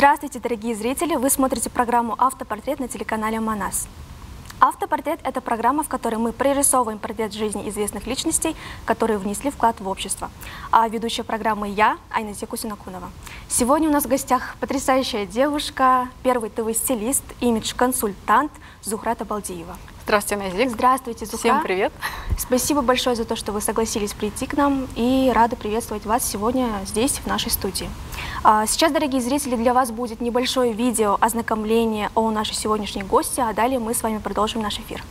Здравствуйте, дорогие зрители! Вы смотрите программу «Автопортрет» на телеканале «Манас». «Автопортрет» — это программа, в которой мы прорисовываем портрет жизни известных личностей, которые внесли вклад в общество. А ведущая программы я, Айназия Кусинакунова. Сегодня у нас в гостях потрясающая девушка, первый ТВ-стилист, имидж-консультант Зухра Табалдиева. Здравствуйте, Назик. Здравствуйте, Зухра. Всем привет. Спасибо большое за то, что вы согласились прийти к нам, и рада приветствовать вас сегодня здесь, в нашей студии. Сейчас, дорогие зрители, для вас будет небольшое видео ознакомление о нашей сегодняшней гости, а далее мы с вами продолжим наш эфир.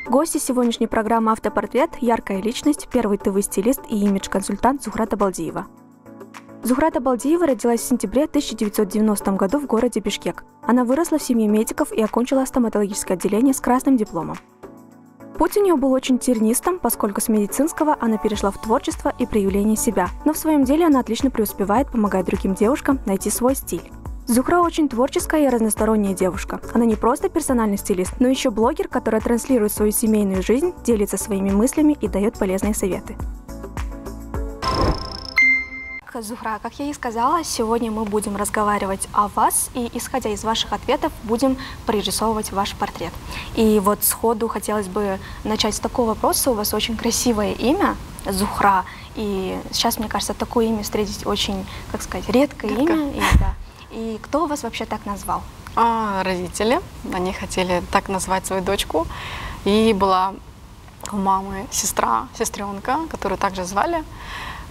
Гости сегодняшней программы «Автопортрет» – яркая личность, первый ТВ-стилист и имидж-консультант Зухра Табалдиева. Зухра Табалдиева родилась в сентябре 1990 году в городе Бишкек. Она выросла в семье медиков и окончила стоматологическое отделение с красным дипломом. Путь у нее был очень тернистым, поскольку с медицинского она перешла в творчество и проявление себя, но в своем деле она отлично преуспевает, помогая другим девушкам найти свой стиль. Зухра очень творческая и разносторонняя девушка. Она не просто персональный стилист, но еще блогер, который транслирует свою семейную жизнь, делится своими мыслями и дает полезные советы. Зухра, как я и сказала, сегодня мы будем разговаривать о вас и, исходя из ваших ответов, будем прорисовывать ваш портрет. И вот сходу хотелось бы начать с такого вопроса. У вас очень красивое имя, Зухра, и сейчас, мне кажется, такое имя встретить очень, как сказать, редкое имя. И кто вас вообще так назвал? Родители. Они хотели так назвать свою дочку. И была у мамы сестренка, которую также звали.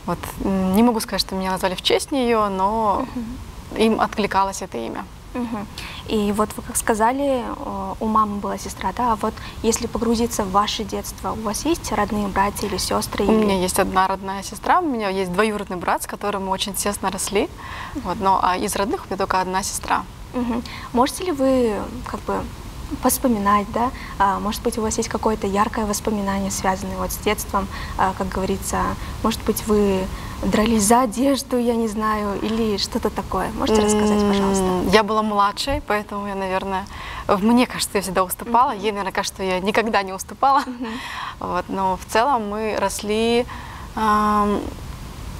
Вот. Не могу сказать, что меня назвали в честь нее, но им откликалось это имя. И вот вы как сказали, у мамы была сестра, да? А вот если погрузиться в ваше детство, у вас есть родные братья или сестры? У меня есть одна родная сестра, у меня есть двоюродный брат, с которым мы очень тесно росли. Вот, но из родных у меня только одна сестра. Можете ли вы как бы вспоминать, да? Может быть, у вас есть какое-то яркое воспоминание, связанное вот с детством, как говорится, может быть, вы дрались за одежду, я не знаю, или что-то такое. Можете рассказать, пожалуйста? Я была младшей, поэтому я, наверное, мне кажется, я всегда уступала. Ей, наверное, кажется, что я никогда не уступала. Вот, но в целом мы росли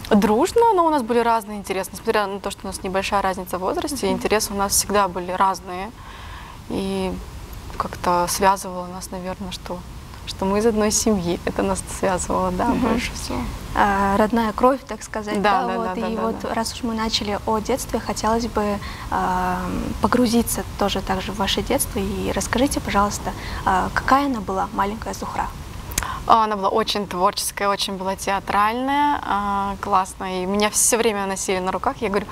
дружно, но у нас были разные интересы. Несмотря на то, что у нас небольшая разница в возрасте, интересы у нас всегда были разные. И как-то связывало нас, наверное, что мы из одной семьи. Это нас связывало, да, больше всего. Родная кровь, так сказать. Да, Раз уж мы начали о детстве, хотелось бы погрузиться тоже так же в ваше детство. И расскажите, пожалуйста, какая она была, маленькая Зухра? Она была очень творческая, очень была театральная, классная. И меня все время носили на руках. Я говорю,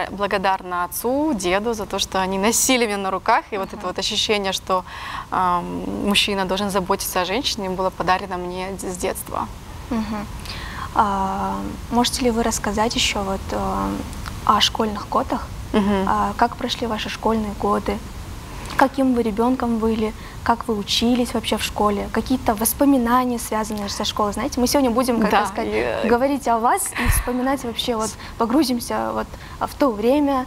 благодарна отцу, деду за то, что они носили меня на руках. И вот это вот ощущение, что мужчина должен заботиться о женщине, было подарено мне с детства. Можете ли вы рассказать еще вот о школьных годах? Как прошли ваши школьные годы? Каким вы ребенком были? Как вы учились вообще в школе? Какие-то воспоминания, связанные со школой? Знаете, мы сегодня будем, как сказать, говорить о вас и вспоминать вообще, вот погрузимся вот в то время,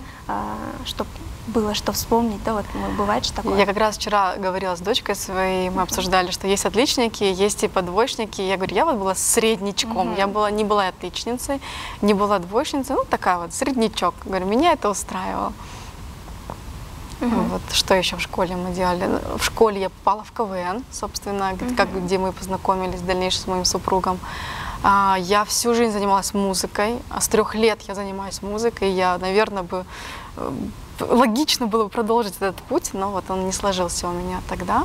чтобы было что вспомнить, да, вот бывает же такое. Я как раз вчера говорила с дочкой своей, мы обсуждали, что есть отличники, есть и подвоечники. Я говорю, я вот была среднячком, я не была отличницей, не была двоечницей, ну такая вот, среднячок. Говорю, меня это устраивало. Вот, что еще в школе мы делали? В школе я попала в КВН, собственно, где мы познакомились дальнейшем с моим супругом. Я всю жизнь занималась музыкой, с 3 лет я занимаюсь музыкой. Я, наверное, логично было бы продолжить этот путь, но вот он не сложился у меня тогда.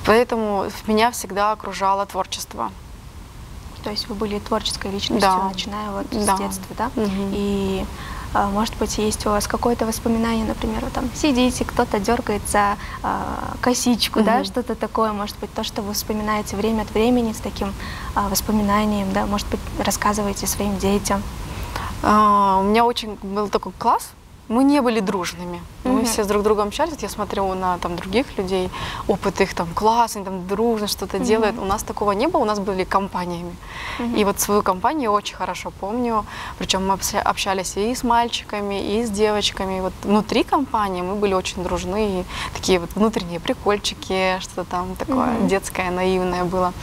Поэтому меня всегда окружало творчество. То есть вы были творческой личностью, начиная вот с детства, да? И может быть, есть у вас какое-то воспоминание, например, вы там сидите, кто-то дергает за косичку, да, что-то такое, может быть, то, что вы вспоминаете время от времени с таким воспоминанием, да, может быть, рассказываете своим детям. У меня очень был такой класс мы не были дружными. Мы все с друг другом общались. Вот я смотрю на там других людей, опыт их там классный, там дружно что-то делают. У нас такого не было, у нас были компаниями. И вот свою компанию я очень хорошо помню. Причем мы общались и с мальчиками, и с девочками. И вот внутри компании мы были очень дружны. И такие вот внутренние прикольчики, что-то там такое детское, наивное было.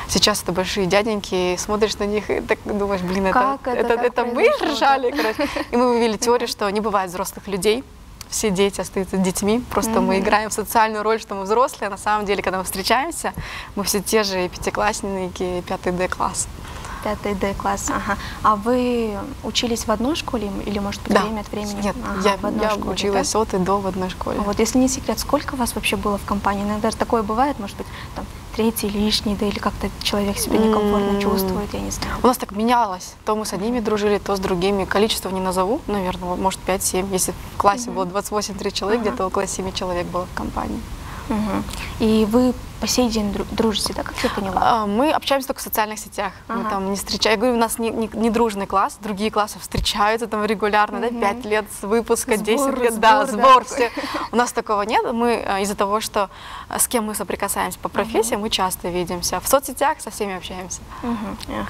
Сейчас это большие дяденьки, и смотришь на них и так думаешь, блин, это мы ржали, короче. И мы вывели теорию, что не бывает взрослых людей, все дети остаются детьми, просто мы играем в социальную роль, что мы взрослые, а на самом деле, когда мы встречаемся, мы все те же пятиклассники, 5 Д-класс. 5 Д-класс, ага. А вы учились в одной школе или, может быть, время от времени? Нет, ага, я училась от и до в одной школе. Вот, если не секрет, сколько вас вообще было в компании? Иногда такое бывает, может быть, там, третий лишний, да, или как-то человек себя некомфортно чувствует, я не знаю. У нас так менялось. То мы с одними дружили, то с другими. Количество не назову, наверное, может 5-7. Если в классе было 28-3 человека, где-то около 7 человек было в компании. И вы по сей день дружите, да, как я поняла? Мы общаемся только в социальных сетях. Мы там не встречаем. Я говорю, у нас не дружный класс, другие классы встречаются там регулярно, да, 5 лет с выпуска, 10 лет, сбор. Все. У нас такого нет. Мы из-за того, что с кем мы соприкасаемся по профессии, мы часто видимся. В соцсетях со всеми общаемся.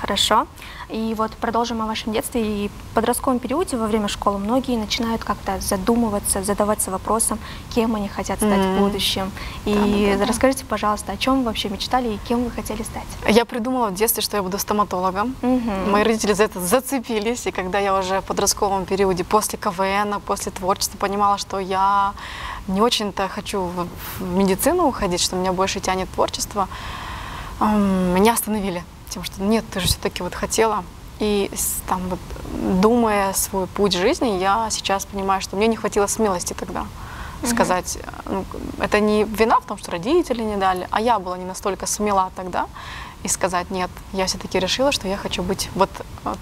Хорошо. И вот продолжим о вашем детстве. И в подростковом периоде во время школы многие начинают как-то задумываться, задаваться вопросом, кем они хотят стать в будущем. И расскажите, пожалуйста, о чем вы вообще мечтали и кем вы хотели стать? Я придумала в детстве, что я буду стоматологом. Мои родители за это зацепились, и когда я уже в подростковом периоде, после КВН, после творчества, понимала, что я не очень-то хочу в медицину уходить, что меня больше тянет творчество, меня остановили тем, что нет, ты же все-таки вот хотела. И там вот, думая свой путь жизни, я сейчас понимаю, что мне не хватило смелости тогда сказать, ну, это не вина в том, что родители не дали, а я была не настолько смела тогда и сказать, нет, я все-таки решила, что я хочу быть вот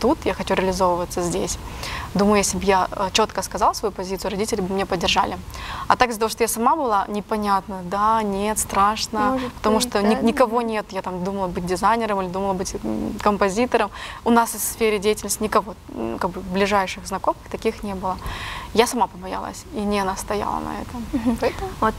тут, я хочу реализовываться здесь. Думаю, если бы я четко сказала свою позицию, родители бы меня поддержали. А так из-за того, что я сама была, непонятно, да, нет, страшно, может потому быть, что никого нет. Я там думала быть дизайнером или думала быть композитором. У нас в сфере деятельности никого, как бы ближайших знакомых таких не было. Я сама побоялась и не настояла на этом. Поэтому... Вот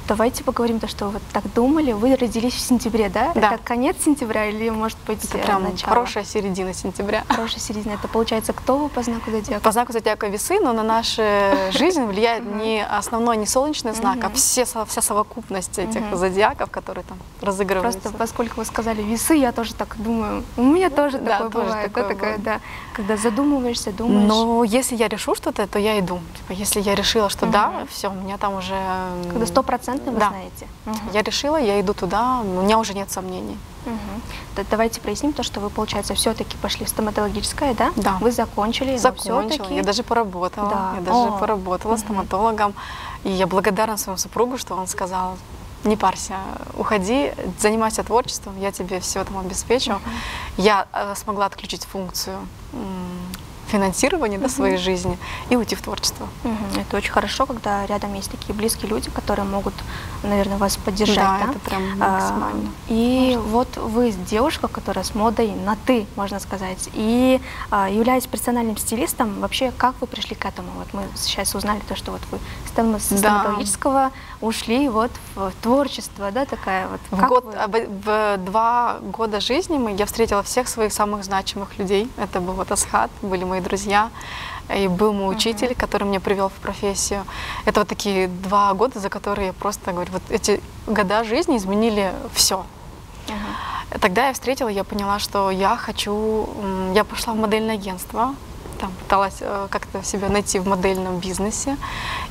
давайте поговорим, то, что вы вот так думали. Вы родились в сентябре, да? Да. Это конец сентября или, может быть, это прям начало? Хорошая середина сентября. Хорошая середина. Это получается, кто вы по знаку зодиака? По знаку зодиака Весы, но на нашу жизнь влияет не основной, не солнечный знак, а вся совокупность этих зодиаков, которые там разыгрываются. Просто поскольку вы сказали Весы, я тоже так думаю, у меня тоже такое бывает. Да, когда задумываешься, думаешь. Но если я решу что-то, то я иду. Типа, если я решила, что да, все, у меня там уже... Когда 100% вы знаете. Я решила, я иду туда, у меня уже нет сомнений. Давайте проясним то, что вы, получается, все-таки пошли в стоматологическое, да? Да. Вы закончили. Закончила, я даже поработала. Да. Я даже поработала стоматологом. И я благодарна своему супругу, что он сказал, не парься, уходи, занимайся творчеством, я тебе все там обеспечу. Я смогла отключить функцию финансирования своей жизни и уйти в творчество. Это очень хорошо, когда рядом есть такие близкие люди, которые могут, наверное, вас поддержать. Да, это прям максимально. И вот вы девушка, которая с модой на «ты», можно сказать, и являясь персональным стилистом, вообще как вы пришли к этому? Вот мы сейчас узнали то, что вот вы с стоматологического ушли вот в творчество, да, такая вот. В 2 года жизни я встретила всех своих самых значимых людей. Это был вот Асхат, были мои друзья, и был мой учитель, который меня привел в профессию. Это вот такие 2 года, за которые я просто говорю, вот эти года жизни изменили все. Тогда я встретила, я поняла, что я пошла в модельное агентство, там пыталась как-то себя найти в модельном бизнесе,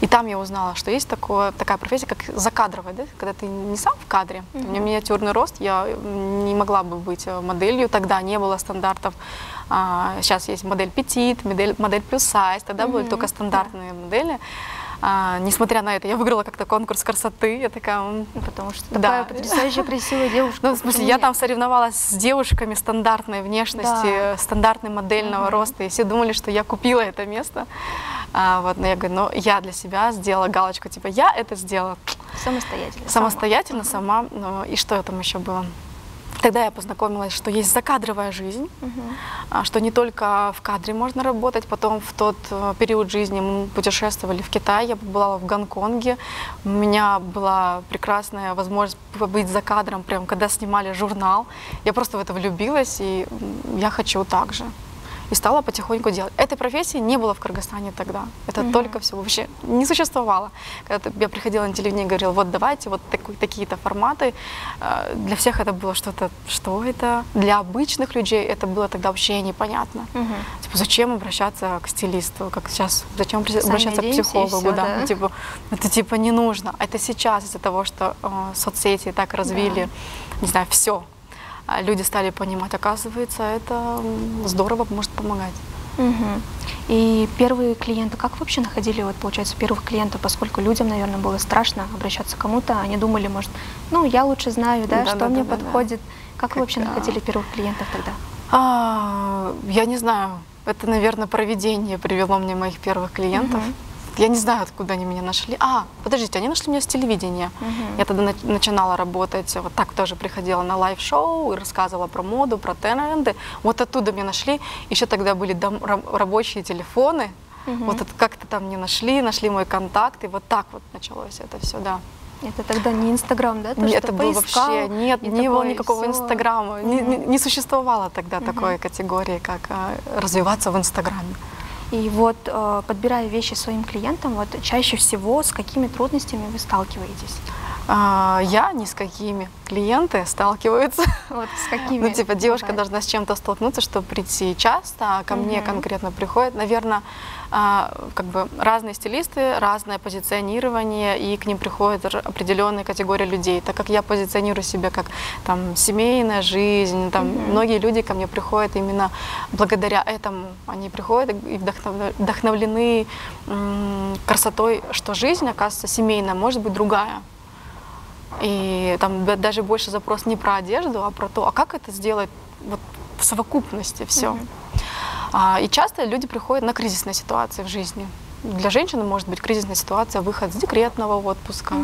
и там я узнала, что есть такая профессия, как закадровая, да? Когда ты не сам в кадре. У меня миниатюрный рост, я не могла бы быть моделью, тогда не было стандартов. Сейчас есть модель петит, модель плюс сайз, тогда были только стандартные модели. Несмотря на это, я выиграла как-то конкурс красоты. Я такая... Потому что такая потрясающая, красивая девушка. Ну, в смысле, я там соревновалась с девушками стандартной внешности, стандартной модельного роста, и все думали, что я купила это место. Вот, но я говорю, ну, я для себя сделала галочку, типа, я это сделала. Самостоятельно. Самостоятельно, сама. Ну, и что там еще было? Тогда я познакомилась, что есть закадровая жизнь, что не только в кадре можно работать. Потом в тот период жизни мы путешествовали в Китай, я была в Гонконге. У меня была прекрасная возможность побыть за кадром, прям когда снимали журнал. Я просто в это влюбилась, и я хочу так же. И стала потихоньку делать. Этой профессии не было в Кыргызстане тогда. Это только все вообще не существовало. Когда я приходила на телевидение и говорила, вот давайте, вот такие-то форматы. Для всех это было что-то, что это? Для обычных людей это было тогда вообще непонятно. Типа, зачем обращаться к стилисту, как сейчас, зачем обращаться к психологу? Всё, да? Типа, это типа не нужно. Это сейчас из-за того, что соцсети так развили, не знаю, все. Люди стали понимать, оказывается, это здорово может помогать. И первые клиенты, как вы вообще находили, вот, получается, первых клиентов, поскольку людям, наверное, было страшно обращаться к кому-то, они думали, может, ну, я лучше знаю, да, что мне подходит. Как вы вообще находили первых клиентов тогда? Я не знаю, это, наверное, провидение привело мне моих первых клиентов. Я не знаю, откуда они меня нашли. Подождите, они нашли меня с телевидения. Я тогда начинала работать, вот так тоже приходила на лайв-шоу и рассказывала про моду, про тренды. Вот оттуда меня нашли. Еще тогда были рабочие телефоны. Вот как-то там меня нашли мой контакт, и вот так вот началось это все, да. Это тогда не Инстаграм, да? Это был вообще, нет, не было никакого Инстаграма. Не существовало тогда такой категории, как развиваться в Инстаграме. И вот, подбирая вещи своим клиентам, вот чаще всего с какими трудностями вы сталкиваетесь? Я ни с какими. Клиенты сталкиваются. Вот с какими? Ну, типа, девушка должна с чем-то столкнуться, чтобы прийти часто, а ко мне конкретно приходят. Наверное, как бы разные стилисты, разное позиционирование, и к ним приходят определенные категории людей. Так как я позиционирую себя как там семейная жизнь, там многие люди ко мне приходят именно благодаря этому. Они приходят и вдохновлены красотой, что жизнь, оказывается, семейная, может быть другая. И там даже больше запрос не про одежду, а про то, а как это сделать вот в совокупности все. И часто люди приходят на кризисные ситуации в жизни. Для женщины может быть кризисная ситуация, выход с декретного отпуска,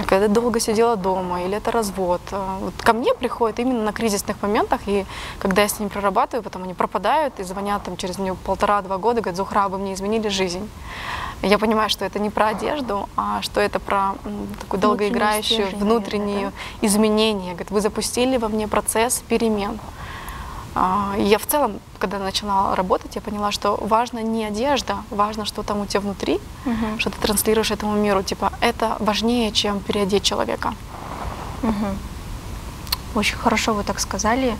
когда долго сидела дома, или это развод. Вот ко мне приходят именно на кризисных моментах, и когда я с ними прорабатываю, потом они пропадают и звонят там, через 1,5-2 года, говорят, Зухра, вы мне изменили жизнь. Я понимаю, что это не про одежду, а что это про такую долгоиграющую внутреннюю изменение. Говорит, вы запустили во мне процесс перемен. И я в целом, когда начинала работать, я поняла, что важно не одежда, важно, что там у тебя внутри, что ты транслируешь этому миру. Типа, это важнее, чем переодеть человека. Очень хорошо вы так сказали.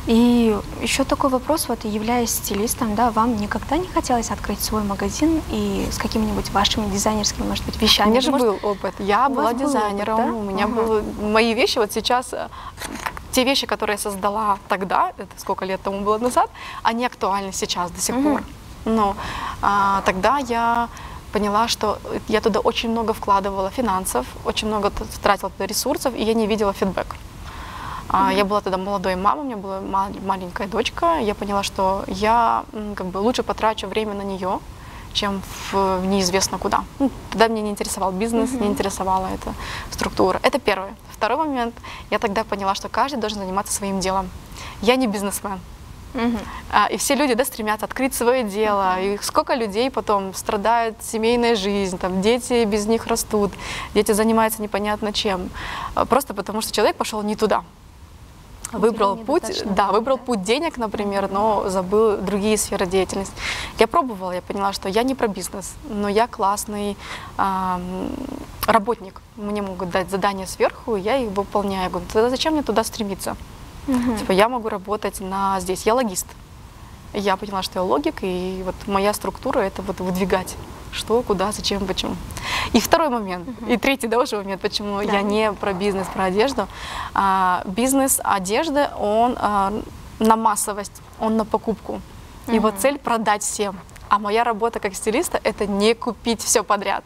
И еще такой вопрос, вот являясь стилистом, да, вам никогда не хотелось открыть свой магазин и с какими-нибудь вашими дизайнерскими, может быть, вещами? У меня же был опыт. Я была дизайнером, опыт, да? У меня были мои вещи, вот сейчас, те вещи, которые я создала тогда, это сколько лет тому было назад, они актуальны сейчас до сих пор. Но тогда я поняла, что я туда очень много вкладывала финансов, очень много тратила туда ресурсов, и я не видела фидбэк. Я была тогда молодой мамой, у меня была маленькая дочка. Я поняла, что я как бы лучше потрачу время на нее, чем в неизвестно куда. Тогда меня не интересовал бизнес, не интересовала эта структура. Это первое. Второй момент. Я тогда поняла, что каждый должен заниматься своим делом. Я не бизнесмен. И все люди, да, стремятся открыть свое дело. И сколько людей потом страдает семейная жизнь, там, дети без них растут, дети занимаются непонятно чем. Просто потому, что человек пошел не туда. Выбрал путь денег, например, но забыл другие сферы деятельности. Я пробовала, я поняла, что я не про бизнес, но я классный работник. Мне могут дать задания сверху, и я их выполняю. Я говорю, тогда зачем мне туда стремиться? Типа, я могу работать здесь. Я логист. Я поняла, что я логик, и вот моя структура — это вот выдвигать. Что, куда, зачем, почему. И второй момент, и третий, да, уже момент, почему я не про бизнес, про одежду. Бизнес одежды, он на массовость, он на покупку. Его цель — продать всем. А моя работа как стилиста — это не купить все подряд.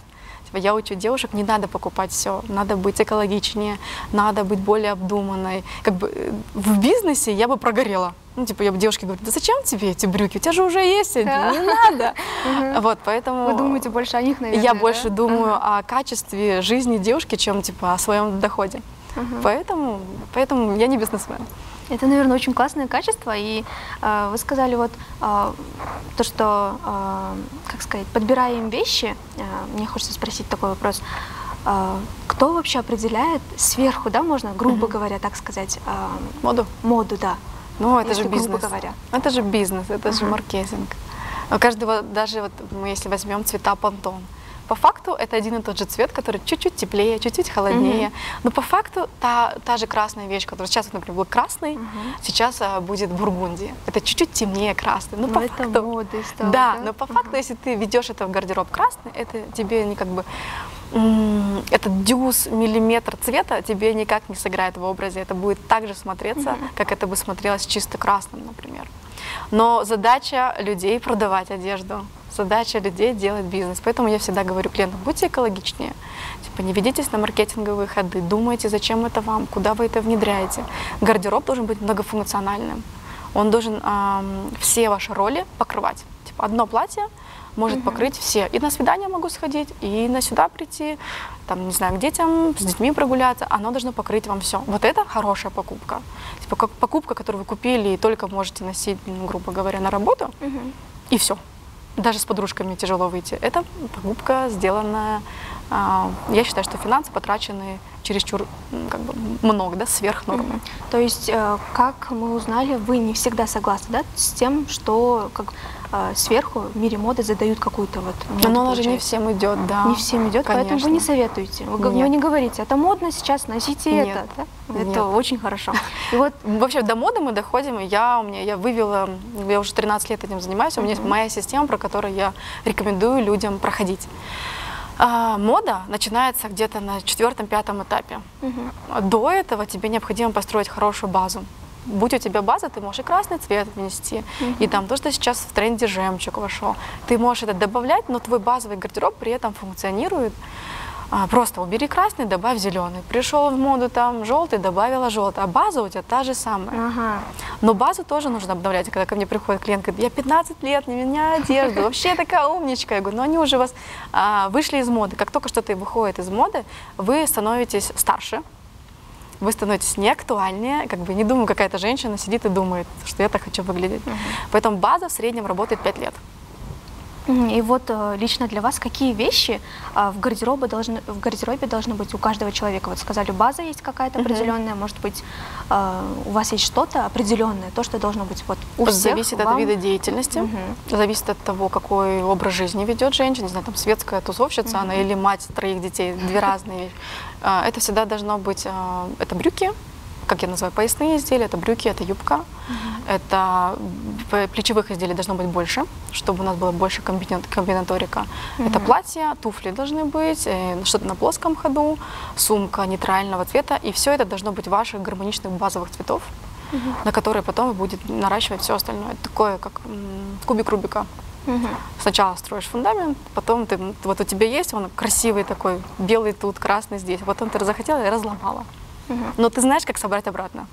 Я учу девушек, не надо покупать все, надо быть экологичнее, надо быть более обдуманной. Как бы в бизнесе я бы прогорела. Ну, типа, я бы девушке говорю, да зачем тебе эти брюки? У тебя же уже есть, не надо. Вот, поэтому... Вы думаете больше о них, наверное, Я больше думаю о качестве жизни девушки, чем, типа, о своем доходе. Поэтому я не бизнесмен. Это, наверное, очень классное качество. И вы сказали вот то, что, как сказать, подбираем вещи. Мне хочется спросить такой вопрос. Кто вообще определяет сверху, да, можно, грубо говоря, так сказать? Моду? Моду, да. Ну, это же грубо бизнес. говоря. Это же бизнес, это же маркетинг. У каждого, даже вот мы, если возьмем цвета Pantone, по факту это один и тот же цвет, который чуть-чуть теплее, чуть-чуть холоднее. Но по факту та же красная вещь, которая сейчас, например, был красный, сейчас будет бургундия. Это чуть-чуть темнее красный. Но по это факту, мода стала, да, но по факту, если ты ведешь это в гардероб красный, это тебе не как бы этот дюз, миллиметр цвета тебе никак не сыграет в образе. Это будет так же смотреться, как это бы смотрелось чисто красным, например. Но задача людей продавать одежду. Задача людей делать бизнес. Поэтому я всегда говорю клиентам, будьте экологичнее. Типа, не ведитесь на маркетинговые ходы, думайте, зачем это вам, куда вы это внедряете. Гардероб должен быть многофункциональным. Он должен все ваши роли покрывать. Типа, одно платье может покрыть все. И на свидание могу сходить, и на сюда прийти, там, не знаю, к детям, с детьми прогуляться. Оно должно покрыть вам все. Вот это хорошая покупка. Типа, как покупка, которую вы купили и только можете носить, грубо говоря, на работу, и все. Даже с подружками тяжело выйти. Это покупка, сделанная, я считаю, что финансы потрачены чересчур как бы много, да, сверх нормы. То есть, как мы узнали, вы не всегда согласны, да, с тем, что сверху в мире моды задают какую-то вот моду. Но она же не всем идет, да. Не всем идет, конечно. поэтому вы не советуете. Вы не говорите, это модно сейчас, носите Нет. это. Да? Нет. Это очень хорошо. И вот вообще до моды мы доходим, я вывела, я уже 13 лет этим занимаюсь, у меня есть моя система, про которую я рекомендую людям проходить. Мода начинается где-то на 4-5 этапе. До этого тебе необходимо построить хорошую базу. Будь у тебя база, ты можешь и красный цвет внести, и там то, что сейчас в тренде жемчуг вошел. Ты можешь это добавлять, но твой базовый гардероб при этом функционирует. Просто убери красный, добавь зеленый. Пришел в моду там желтый, добавила желтый. А база у тебя та же самая. Но базу тоже нужно обновлять. Когда ко мне приходит клиент, говорит, я 15 лет не меняю одежду, вообще такая умничка. Я говорю, ну они уже у вас вышли из моды. Как только что-то выходит из моды, вы становитесь старше. Вы становитесь неактуальнее, как бы не думаю, какая-то женщина сидит и думает, что я так хочу выглядеть. Поэтому база в среднем работает 5 лет. И вот лично для вас какие вещи в гардеробе должны быть у каждого человека? Вот сказали, база есть какая-то определенная, может быть, у вас есть что-то определенное, то, что должно быть вот у всех. Зависит от вида деятельности, зависит от того, какой образ жизни ведет женщина, не знаю, там светская тусовщица она или мать 3 детей, 2 разные вещи. Это всегда должно быть, это брюки, как я называю, поясные изделия, это брюки, это юбка, это плечевых изделий должно быть больше, чтобы у нас было больше комбинаторика. Это платья, туфли должны быть, что-то на плоском ходу, сумка нейтрального цвета, и все это должно быть ваших гармоничных базовых цветов, на которые потом вы будете наращивать все остальное. Это такое, как кубик Рубика. Сначала строишь фундамент, потом вот у тебя есть, он красивый такой, белый тут, красный здесь, потом ты захотела и разломала. Но ты знаешь, как собрать обратно.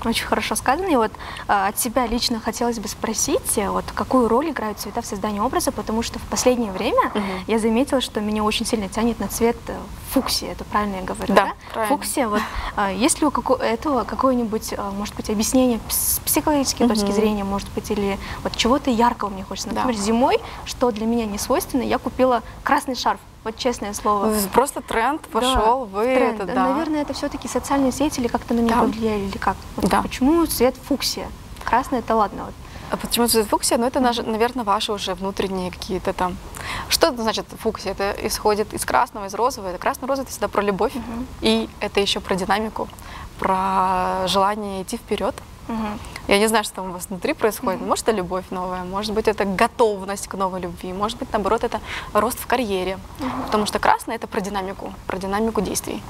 Очень хорошо сказано. И вот от себя лично хотелось бы спросить, вот какую роль играют цвета в создании образа, потому что в последнее время я заметила, что меня очень сильно тянет на цвет фуксия. Это правильно я говорю, да? Правильно. Фуксия. Вот, есть ли у этого какое-нибудь, может быть, объяснение с психологической точки зрения, может быть, или вот чего-то яркого мне хочется. Например, зимой, что для меня не свойственно, я купила красный шарф. Вот честное слово. Просто тренд пошел, да, тренд. Это, да. Наверное, это все-таки социальные сети или как-то на меня повлияли, или как? Вот почему цвет фуксия? Красный это ладно. Вот. А почему цвет фуксия? Ну, это, наверное, ваши уже внутренние какие-то там... Что это значит фуксия? Это исходит из красного, из розового. Это красно-розовый, это всегда про любовь. И это еще про динамику, про желание идти вперед. Я не знаю, что там у вас внутри происходит. Может, это любовь новая, может быть, это готовность к новой любви, может быть, наоборот, это рост в карьере. Потому что красное — это про динамику действий.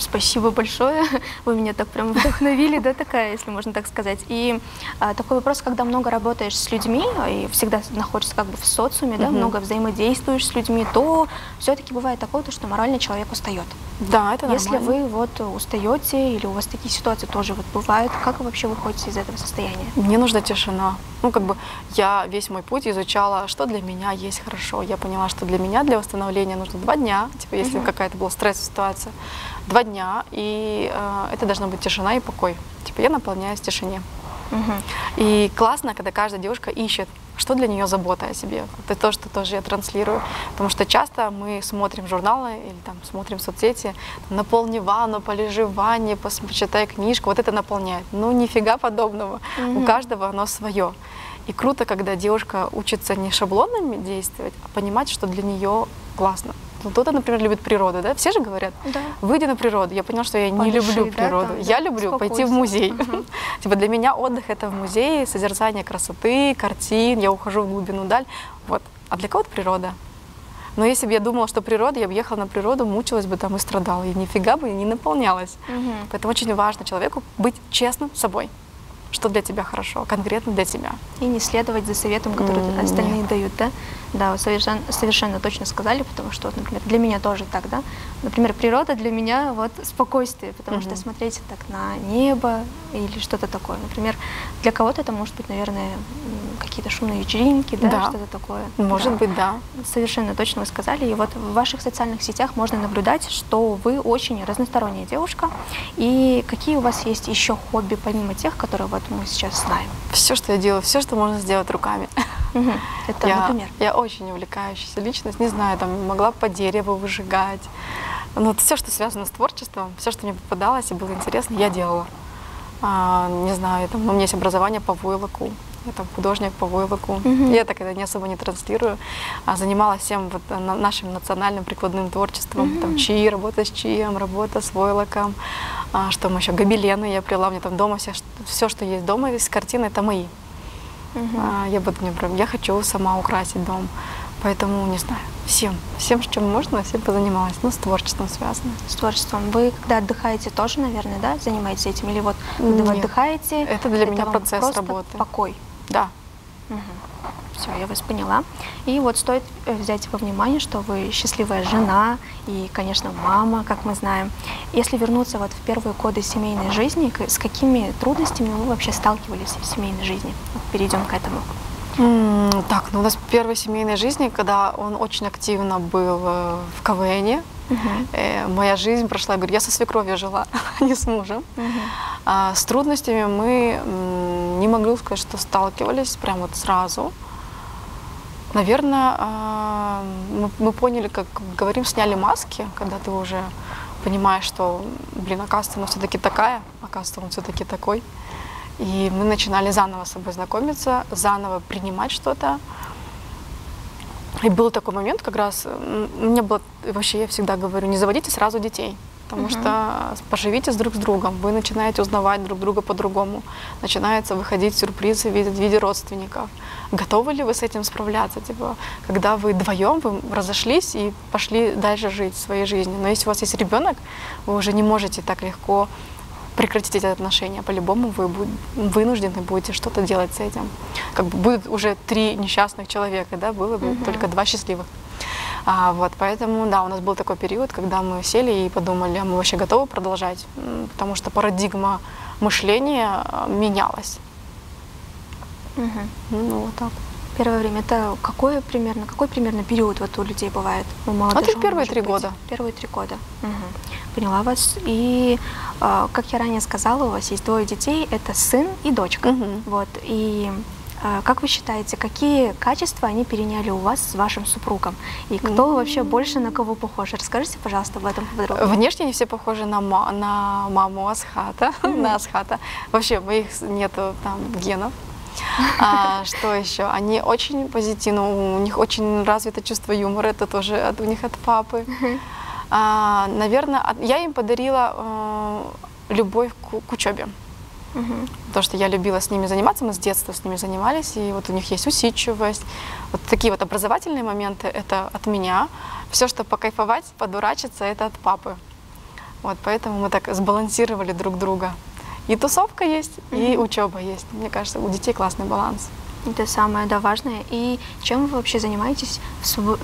Спасибо большое. Вы меня так прям вдохновили, да, такая, если можно так сказать. И такой вопрос, когда много работаешь с людьми и всегда находишься как бы в социуме, да, много взаимодействуешь с людьми, то все-таки бывает такое, что морально человек устает. Да, это Если нормально. вы вот устаете или у вас такие ситуации тоже вот бывают, как вы вообще выходите из этого состояния? Мне нужна тишина. Ну, как бы я весь мой путь изучала, что для меня есть хорошо. Я поняла, что для меня, для восстановления нужно 2 дня, типа, если какая-то была стрессовая ситуация, 2 дня, и это должна быть тишина и покой. Типа, я наполняюсь в тишине. И классно, когда каждая девушка ищет, что для нее забота о себе. Это то, что тоже я транслирую. Потому что часто мы смотрим журналы или там смотрим соцсети, наполни ванну, полежи в ванне, почитай книжку, вот это наполняет. Ну, нифига подобного. У каждого оно свое. И круто, когда девушка учится не шаблонами действовать, а понимать, что для нее классно. Ну, кто-то, например, любит природу, да? Все же говорят, Да. выйди на природу. Я поняла, что я не Подыши, люблю да, природу. там, Я да, люблю пойти в музей. успокойся. Типа для меня отдых — это в музее, созерцание красоты, картин, я ухожу в глубину даль. Вот. А для кого-то природа. Но если бы я думала, что природа, я бы ехала на природу, мучилась бы там и страдала, и нифига бы не наполнялась. Поэтому очень важно человеку быть честным с собой. Что для тебя хорошо, конкретно для тебя. И не следовать за советом, который остальные дают, да? Да, вы совершенно точно сказали, потому что, вот, например, для меня тоже так, да? Например, природа для меня вот спокойствие, потому что смотреть так на небо или что-то такое. Например, для кого-то это может быть, наверное, какие-то шумные вечеринки, да, Да. что-то такое. Может быть, да. Совершенно точно вы сказали. И вот в ваших социальных сетях можно наблюдать, что вы очень разносторонняя девушка. И какие у вас есть еще хобби, помимо тех, которые вот мы сейчас знаем? Все, что я делаю, все, что можно сделать руками. Это, например? Я очень увлекающаяся личность, не знаю, там могла по дереву выжигать. Ну, все, что связано с творчеством, все, что мне попадалось и было интересно, я делала. Не знаю, там, у меня есть образование по войлоку. Я там художник по войлоку. Я так это не особо не транслирую. Занималась всем вот нашим национальным прикладным творчеством. Там чаи, работа с чаем, работа с войлоком. Что мы еще? Гобелены я плела. У меня там дома все, что есть дома, из картины, это мои. Я хочу сама украсить дом. Поэтому, не знаю, всем, чем можно, всем позанималась. Ну, с творчеством связано. С творчеством. Вы, когда отдыхаете, тоже, наверное, да, занимаетесь этим? Или вот, когда вы Нет. отдыхаете, Это для меня вам процесс просто работы. покой? Да. Все, я вас поняла. И вот стоит взять во внимание, что вы счастливая жена и, конечно, мама, как мы знаем. Если вернуться вот в первые годы семейной жизни, с какими трудностями вы вообще сталкивались в семейной жизни? Вот перейдем к этому. Так, ну у нас в первой семейной жизни, когда он очень активно был в КВНе, моя жизнь прошла, я говорю, я со свекровью жила, не с мужем. С трудностями мы, не могу сказать, что сталкивались прям вот сразу. Наверное, мы поняли, как говорим, сняли маски, когда ты уже понимаешь, что, блин, оказывается, она все-таки такая, оказывается, он все-таки такой. И мы начинали заново с собой знакомиться, заново принимать что-то. И был такой момент, как раз, у меня было, вообще я всегда говорю, не заводите сразу детей, потому что поживитесь друг с другом, вы начинаете узнавать друг друга по-другому, начинаются выходить сюрпризы в виде родственников. Готовы ли вы с этим справляться? Типа, когда вы вдвоем, вы разошлись и пошли дальше жить своей жизнью. Но если у вас есть ребенок, вы уже не можете так легко прекратить эти отношения. По-любому вы вынуждены будете что-то делать с этим. Как бы будет уже 3 несчастных человека, да, было бы только 2 счастливых. Вот, поэтому, да, у нас был такой период, когда мы сели и подумали, а мы вообще готовы продолжать, потому что парадигма мышления менялась. Ну, вот так. Первое время, это какой примерно период вот у людей бывает? У молодоженов, Это первые может 3 быть? года. Первые 3 года. Поняла вас. И, как я ранее сказала, у вас есть 2 детей, это сын и дочка. Вот. И как вы считаете, какие качества они переняли у вас с вашим супругом? И кто вообще больше на кого похож? Расскажите, пожалуйста, об этом подробнее. Внешне они все похожи на маму Асхата, на Асхата. Вообще, моих нету там генов. Что еще? Они очень позитивны, у них очень развито чувство юмора, это тоже у них от папы. Наверное, я им подарила любовь к учебе. Потому что я любила с ними заниматься, мы с детства с ними занимались, и вот у них есть усидчивость. Вот такие вот образовательные моменты — это от меня. Все, что покайфовать, подурачиться — это от папы. Вот, поэтому мы так сбалансировали друг друга. И тусовка есть, и учеба есть. Мне кажется, у детей классный баланс. Это самое, да, важное. И чем вы вообще занимаетесь в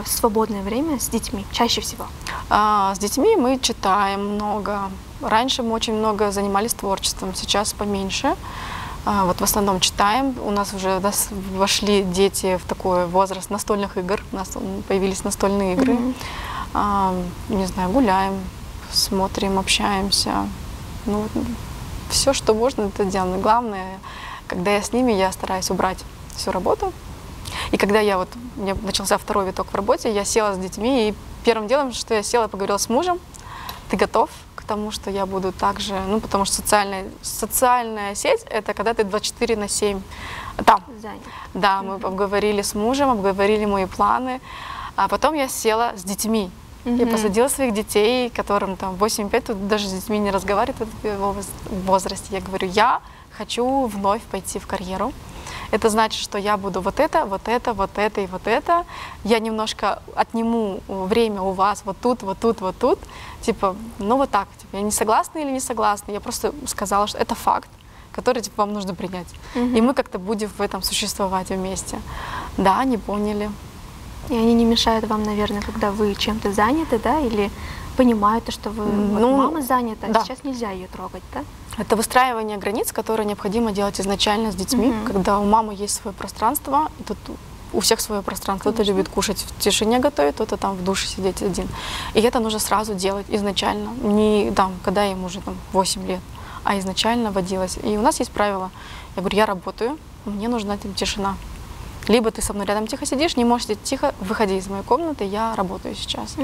свободное время с детьми чаще всего? С детьми мы читаем много. Раньше мы очень много занимались творчеством, сейчас поменьше. Вот в основном читаем. У нас уже вошли дети в такой возраст настольных игр. У нас появились настольные игры. Не знаю, гуляем, смотрим, общаемся. Ну, все, что можно, это делаем. Главное, когда я с ними, я стараюсь убрать всю работу. И когда у меня начался второй виток в работе, я села с детьми, и первым делом, что я села, поговорила с мужем: ты готов к тому, что я буду также, ну, потому что социальная сеть — это когда ты 24/7 там. Занят. Да, мы обговорили с мужем, обговорили мои планы, а потом я села с детьми. Я посадила своих детей, которым там 8-5, тут даже с детьми не разговаривают в этом возрасте. Я говорю, я хочу вновь пойти в карьеру. Это значит, что я буду вот это и вот это. Я немножко отниму время у вас вот тут. Типа, ну вот так. Типа, я не согласна или не согласна. Я просто сказала, что это факт, который типа, вам нужно принять. И мы как-то будем в этом существовать вместе. Да, они поняли. И они не мешают вам, наверное, когда вы чем-то заняты, да, или понимают, что вы, мама занята, да. А сейчас нельзя ее трогать, да? Это выстраивание границ, которые необходимо делать изначально с детьми, когда у мамы есть свое пространство, и тут у всех свое пространство. Кто-то любит кушать в тишине, готовить, кто-то там в душе сидеть один. И это нужно сразу делать изначально, не там, когда им уже там 8 лет, а изначально вводилось. И у нас есть правило. Я говорю, я работаю, мне нужна тишина. Либо ты со мной рядом тихо сидишь, не можешь сидеть тихо, выходи из моей комнаты, я работаю сейчас.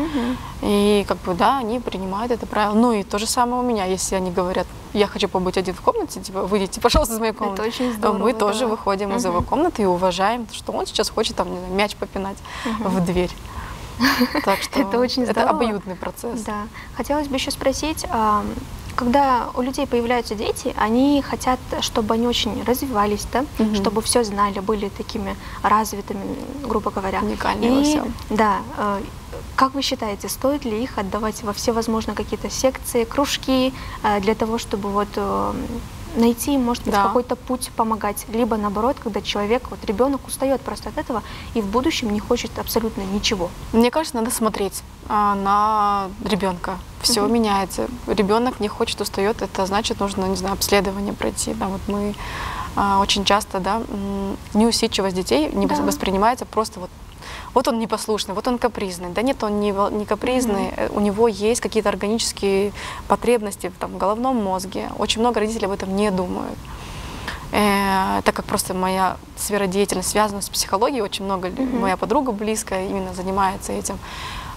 И как бы, да, они принимают это правило. Ну и то же самое у меня, если они говорят, я хочу побыть один в комнате, типа, выйдите, пожалуйста, из моей комнаты. Это очень здорово. Мы тоже выходим из его комнаты и уважаем, что он сейчас хочет там, не знаю, мяч попинать в дверь. Так что это очень здорово. Это обоюдный процесс. Да. Хотелось бы еще спросить, когда у людей появляются дети, они хотят, чтобы они очень развивались, да? Чтобы все знали, были такими развитыми, грубо говоря. Уникальные во всем. Да. Как вы считаете, стоит ли их отдавать во все возможные какие-то секции, кружки, для того, чтобы вот найти, может быть, какой-то путь помогать, либо наоборот, когда человек, вот ребенок устает просто от этого и в будущем не хочет абсолютно ничего? Мне кажется, надо смотреть на ребенка. Все меняется. Ребенок не хочет, устает, это значит, нужно, не знаю, обследование пройти. Да, вот мы очень часто, да, неусидчивость детей не воспринимается просто вот он непослушный, вот он капризный. Да нет, он не капризный, у него есть какие-то органические потребности в головном мозге. Очень много родителей об этом не думают. Так как просто моя сфера деятельности связана с психологией, очень много, моя подруга близкая именно занимается этим.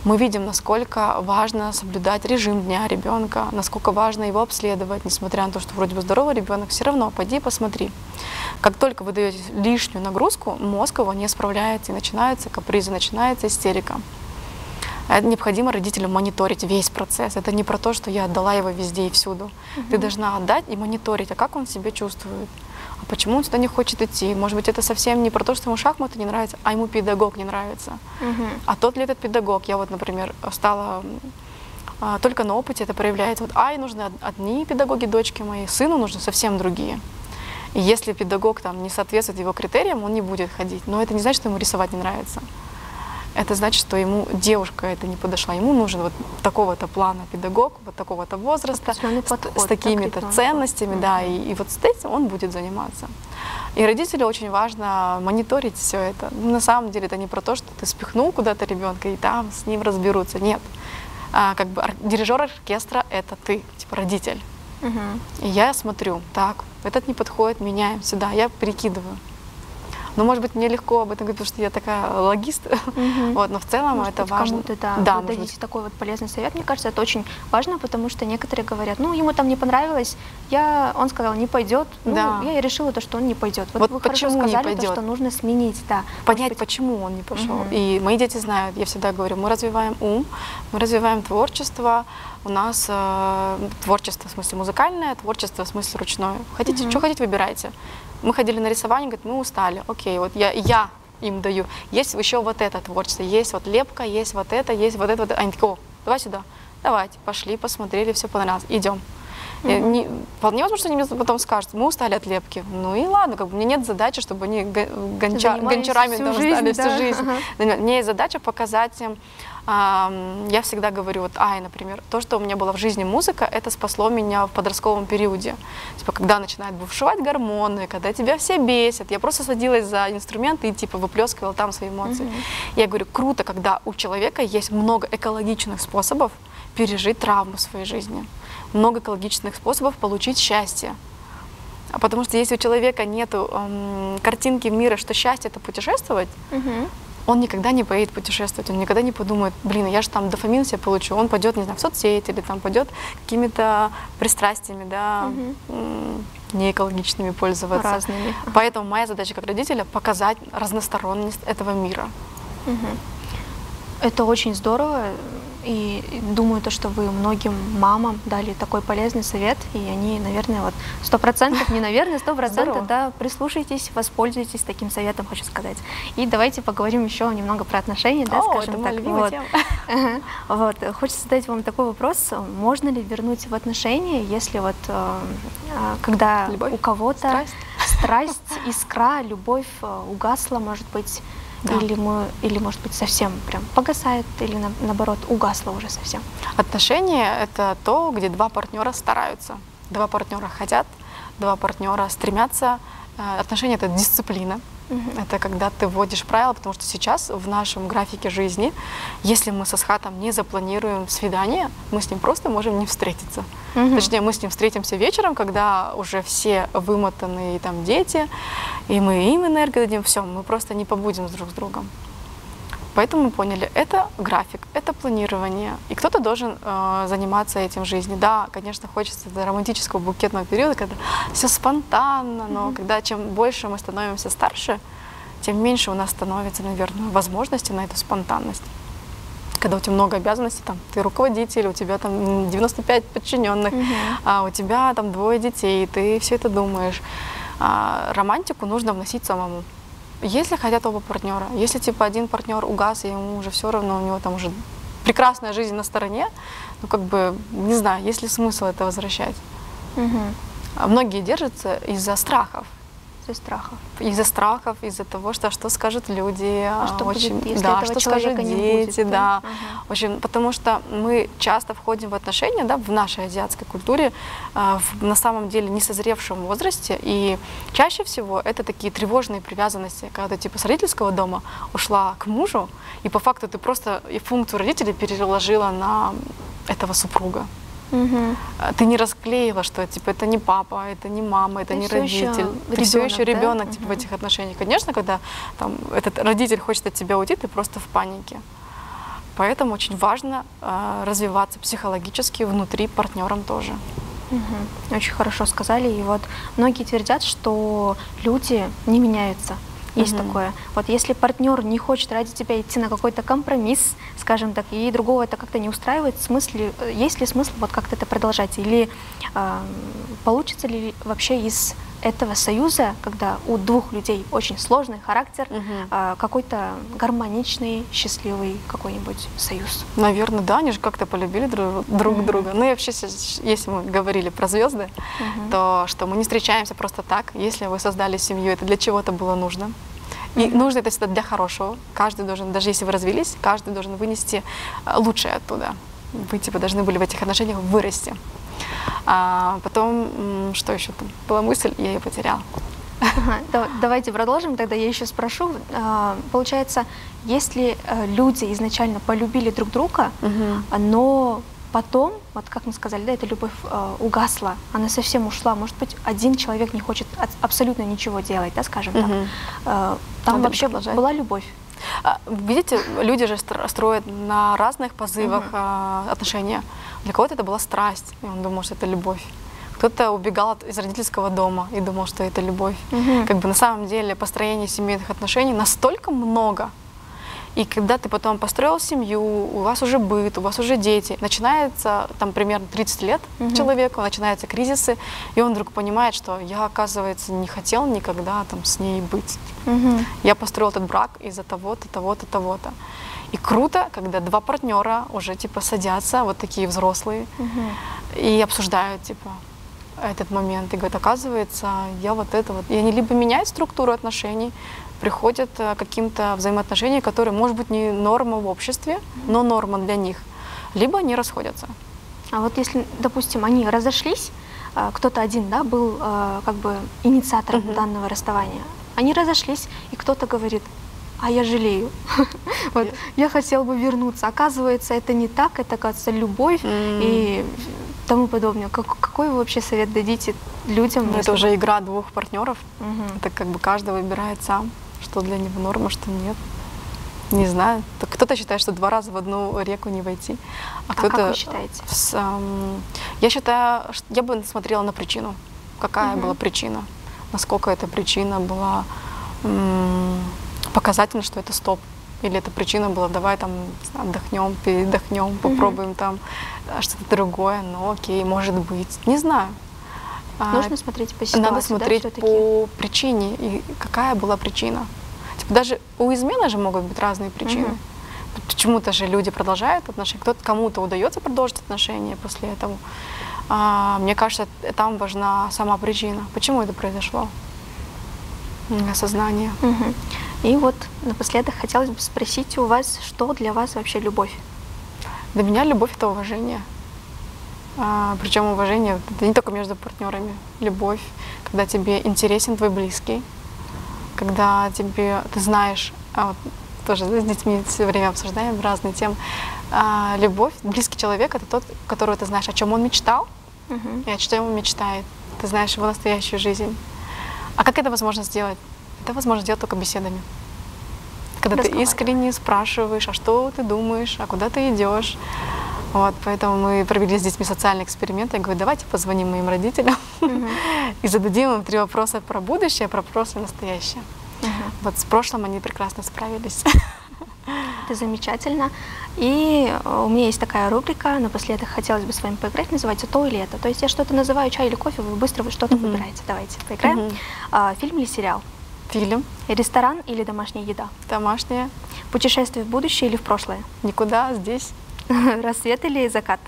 Мы видим, насколько важно соблюдать режим дня ребенка, насколько важно его обследовать, несмотря на то, что вроде бы здоровый ребенок, все равно пойди посмотри. Как только вы даете лишнюю нагрузку, мозг его не справляется, и начинаются капризы, начинается истерика. Это необходимо родителям мониторить весь процесс. Это не про то, что я отдала его везде и всюду. Ты должна отдать и мониторить, а как он себя чувствует. А почему он сюда не хочет идти? Может быть, это совсем не про то, что ему шахматы не нравятся, а ему педагог не нравится. А тот ли этот педагог? Я вот, например, стала только на опыте это проявляется. Вот Ай нужны одни педагоги, дочки моей, сыну нужны совсем другие. И если педагог там не соответствует его критериям, он не будет ходить. Но это не значит, что ему рисовать не нравится. Это значит, что ему девушка это не подошла. Ему нужен вот такого-то плана педагог, вот такого-то возраста, с такими-то ценностями, да, и вот с этим он будет заниматься. И родителю очень важно мониторить все это. Ну, на самом деле это не про то, что ты спихнул куда-то ребенка и там с ним разберутся. Нет. Как бы дирижер оркестра — это ты, типа родитель. И я смотрю, так, этот не подходит, меняем сюда, я перекидываю. Но, может быть, мне легко об этом говорить, потому что я такая логист. Вот, но в целом может это быть, важно. Кому-то, да, вы дадите такой вот полезный совет. Мне кажется, это очень важно, потому что некоторые говорят, ну, ему там не понравилось, он сказал, не пойдет. Ну, я и решила, что он не пойдет. Вот вы хорошо сказали, что нужно сменить, да. Понять, почему он не пошел. И мои дети знают, я всегда говорю, мы развиваем ум, мы развиваем творчество. У нас творчество, в смысле музыкальное, творчество, в смысле ручное. Хотите, что хотите, выбирайте. Мы ходили на рисование, говорят, мы устали. Окей, вот я им даю. Есть еще вот это творчество, есть вот лепка, есть вот это, есть вот это. Они такие, о, давай сюда. Давайте, пошли, посмотрели, все понравилось, идем. Вполне возможно, что они мне потом скажут, мы устали от лепки. Ну и ладно, как бы, у меня нет задачи, чтобы они гончарами там стали всю жизнь. У меня есть задача показать им. Я всегда говорю, вот например, то, что у меня было в жизни музыка, это спасло меня в подростковом периоде. Типа, когда начинают бушевать гормоны, когда тебя все бесят. Я просто садилась за инструмент и типа выплескивала там свои эмоции. Я говорю, круто, когда у человека есть много экологичных способов пережить травму в своей жизни. Много экологичных способов получить счастье. Потому что если у человека нет картинки мира, что счастье — это путешествовать, он никогда не поедет путешествовать, он никогда не подумает, блин, я же там дофамин себе получу. Он пойдет, не знаю, в соцсети или там пойдет какими-то пристрастиями, да, неэкологичными пользоваться. Разными. Поэтому моя задача как родителя — показать разносторонность этого мира. Это очень здорово. И думаю, то, что вы многим мамам дали такой полезный совет, и они, наверное, вот 100%, не наверное, 100%, да, прислушайтесь, воспользуйтесь таким советом, хочу сказать. И давайте поговорим еще немного про отношения, да, скажем так. Вот. Хочется задать вам такой вопрос: можно ли вернуть в отношения, если вот когда у кого-то страсть, искра, любовь угасла, может быть, или, может быть, совсем прям погасает, или наоборот, угасло уже совсем? Отношения — это то, где два партнера стараются, два партнера хотят, два партнера стремятся. Отношения — это дисциплина. Это когда ты вводишь правила, потому что сейчас в нашем графике жизни, если мы со Асхатом не запланируем свидание, мы с ним просто можем не встретиться. Точнее, мы с ним встретимся вечером, когда уже все вымотанные там дети, и мы им энергию дадим, все, мы просто не побудем друг с другом. Поэтому мы поняли, это график, это планирование, и кто-то должен заниматься этим в жизни. Да, конечно, хочется романтического букетного периода, когда все спонтанно, но когда чем больше мы становимся старше, тем меньше у нас становится, наверное, возможности на эту спонтанность. Когда у тебя много обязанностей, там, ты руководитель, у тебя там 95 подчиненных, а у тебя там 2 детей, ты все это думаешь. Романтику нужно вносить самому. Если хотят оба партнера, если типа один партнер угас, и ему уже все равно, у него там уже прекрасная жизнь на стороне, ну как бы, не знаю, есть ли смысл это возвращать. Многие держатся из-за страхов. Из-за страхов, из-за того, что скажут люди, что будет, если да, этого что скажут дети, будет, да. Очень, потому что мы часто входим в отношения, да, в нашей азиатской культуре, на самом деле несозревшем возрасте, и чаще всего это такие тревожные привязанности, когда ты типа с родительского дома ушла к мужу, и по факту ты просто и функцию родителей переложила на этого супруга. Ты не расклеила, что типа это не папа, это не мама, это не родитель. Ты все еще ребенок, типа, в этих отношениях. Конечно, когда там, этот родитель хочет от тебя уйти, ты просто в панике. Поэтому очень важно развиваться психологически внутри партнером тоже. Очень хорошо сказали. И вот многие твердят, что люди не меняются. Есть такое. Вот если партнер не хочет ради тебя идти на какой-то компромисс, скажем так, и другого это как-то не устраивает, есть ли смысл вот как-то это продолжать? Или получится ли вообще из этого союза, когда у двух людей очень сложный характер, какой-то гармоничный, счастливый какой-нибудь союз? Наверное, да, они же как-то полюбили друг друга. Ну и вообще, если мы говорили про звезды, то что мы не встречаемся просто так. Если вы создали семью, это для чего-то было нужно. И нужно это всегда для хорошего. Каждый должен, даже если вы развелись, каждый должен вынести лучшее оттуда. Вы типа должны были в этих отношениях вырасти. Потом, что еще там? Была мысль, я ее потеряла. Давайте продолжим, тогда я еще спрошу. Получается, если люди изначально полюбили друг друга, но потом, вот как мы сказали, да, эта любовь угасла, она совсем ушла, может быть, один человек не хочет абсолютно ничего делать, да, скажем так. Там вообще была любовь. Видите, люди же строят на разных позывах отношения. Для кого-то это была страсть, и он думал, что это любовь. Кто-то убегал из родительского дома и думал, что это любовь. Как бы на самом деле построение семейных отношений настолько много. И когда ты потом построил семью, у вас уже быт, у вас уже дети, начинается там примерно 30 лет человеку, начинаются кризисы, и он вдруг понимает, что я, оказывается, не хотел никогда там с ней быть. Я построил этот брак из-за того-то, того-то, того-то. И круто, когда два партнера уже типа садятся, вот такие взрослые, и обсуждают типа этот момент. И говорят, оказывается, я вот это вот. И они либо меняют структуру отношений, приходят к каким-то взаимоотношениям, которые, может быть, не норма в обществе, но норма для них, либо они расходятся. А вот если, допустим, они разошлись, кто-то один, да, был как бы инициатором данного расставания, они разошлись, и кто-то говорит, а я жалею, вот, я хотел бы вернуться. Оказывается, это не так, это, кажется, любовь и тому подобное. Какой вы вообще совет дадите людям? Это уже игра двух партнеров, это как бы каждый выбирает сам, что для него норма, что нет. Не знаю. Кто-то считает, что 2 раза в одну реку не войти. А как вы считаете? Я считаю, я бы смотрела на причину. Какая была причина? Насколько эта причина была показательна, что это стоп. Или эта причина была, давай там отдохнем, передохнем, попробуем там что-то другое. Ну окей, может быть. Не знаю. Нужно смотреть по ситуации. Надо смотреть по причине. И какая была причина. Даже у измены же могут быть разные причины. Почему-то же люди продолжают отношения, кому-то удается продолжить отношения после этого. Мне кажется, там важна сама причина. Почему это произошло? Осознание. И вот напоследок хотелось бы спросить у вас, что для вас вообще любовь? Для меня любовь — это уважение. Причем уважение это не только между партнерами. Любовь, когда тебе интересен твой близкий, когда ты знаешь, вот тоже с детьми все время обсуждаем разные темы. Любовь, близкий человек — это тот, которого ты знаешь, о чем он мечтал, и о чем он мечтает. Ты знаешь его настоящую жизнь. А как это возможно сделать? Это возможно сделать только беседами. Когда ты искренне спрашиваешь, а что ты думаешь, а куда ты идешь. Вот, поэтому мы провели с детьми социальный эксперимент. Я говорю, давайте позвоним моим родителям и зададим им 3 вопроса про будущее, про прошлое, настоящее. Вот с прошлым они прекрасно справились. Это замечательно. И у меня есть такая рубрика, напоследок хотелось бы с вами поиграть, называется «То или это». То есть я что-то называю, чай или кофе, вы быстро что-то выбираете. Давайте поиграем. Фильм или сериал? Фильм. Ресторан или домашняя еда? Домашняя. Путешествие в будущее или в прошлое? Никуда, здесь. Рассвет или закат?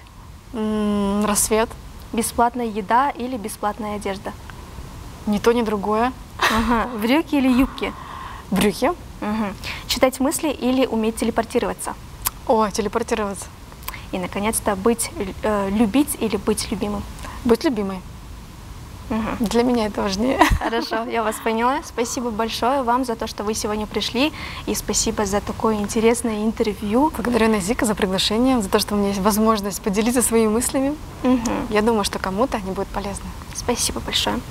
Рассвет. Бесплатная еда или бесплатная одежда? Ни то, ни другое. Брюки или юбки? Брюки. Читать мысли или уметь телепортироваться? О, телепортироваться. И, наконец-то, любить или быть любимым? Быть любимой. Для меня это важнее. Хорошо, я вас поняла. Спасибо большое вам за то, что вы сегодня пришли. И спасибо за такое интересное интервью. Благодарю Назика за приглашение, за то, что у меня есть возможность поделиться своими мыслями. Я думаю, что кому-то они будут полезны. Спасибо большое.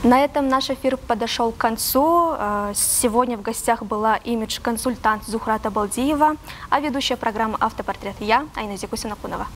На этом наш эфир подошел к концу. Сегодня в гостях была имидж-консультант Зухрата Балдиева, а ведущая программы «Автопортрет» я, Айназик Усинакунова.